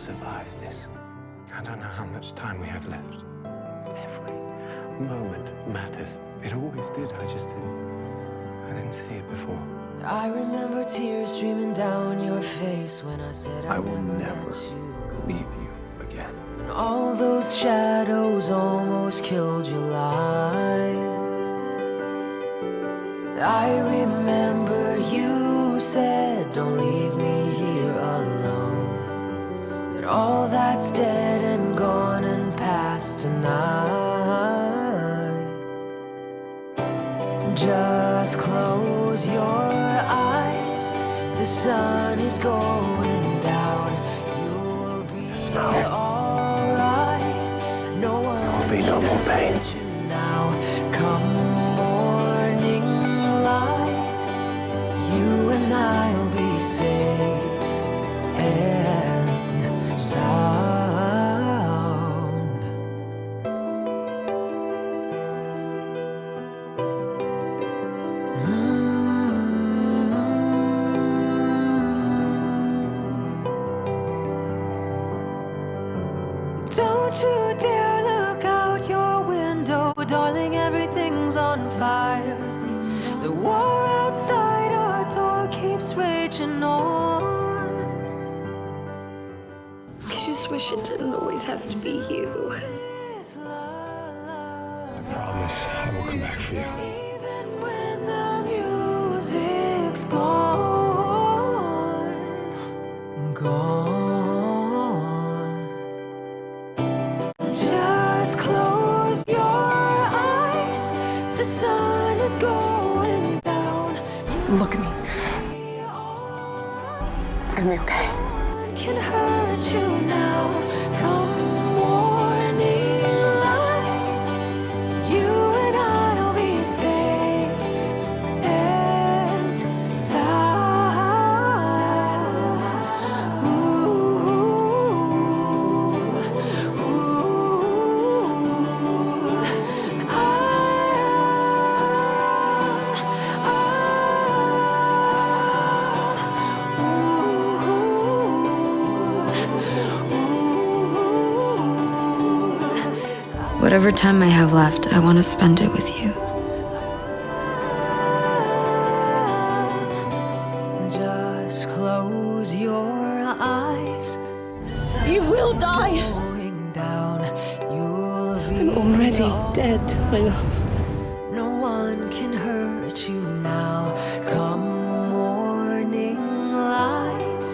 survive this. I don't know how much time we have left. Every moment matters. It always did. I didn't see it before. I remember tears streaming down your face when I said I will never leave you again. When all those shadows almost killed your light. I remember you said, don't leave me here alone. But all that's dead and gone and past tonight. Just close your eyes. The sun is going down. You'll be alright. No one There will be no more pain. now. Come morning light, you and I'll be safe and sound. Don't you dare look out your window, darling, everything's on fire. The war outside our door keeps raging on. I just wish it didn't always have to be you. I promise I will come back for you. Even when the music's gone, gone. Just close your eyes. The sun is going down. Look at me. It's gonna be okay. No one can hurt you now. Come morning light, you and I'll be safe and sound. Ooh, ooh, Whatever time I have left, I want to spend it with you. just close your eyes. You will die. Going down, you'll be I'm already dead, my love. No one can hurt you now. Come morning light,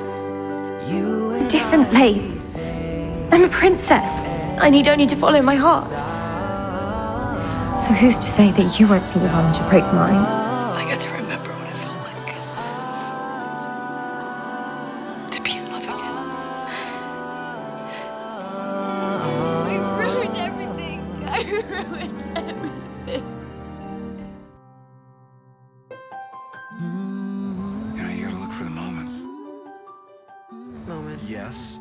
you and Different I'll Leith. be safe. I'm a princess. I need only to follow my heart. So who's to say that you won't be the one to break mine? I get to remember what it felt like to be in love again. I ruined everything. I ruined everything. You know, you gotta look for the moments. Moments. Yes.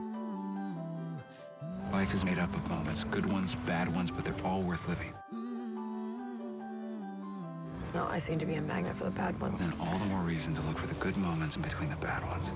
Life is made up of moments. Good ones, bad ones, but they're all worth living. No, I seem to be a magnet for the bad ones. Then all the more reason to look for the good moments in between the bad ones.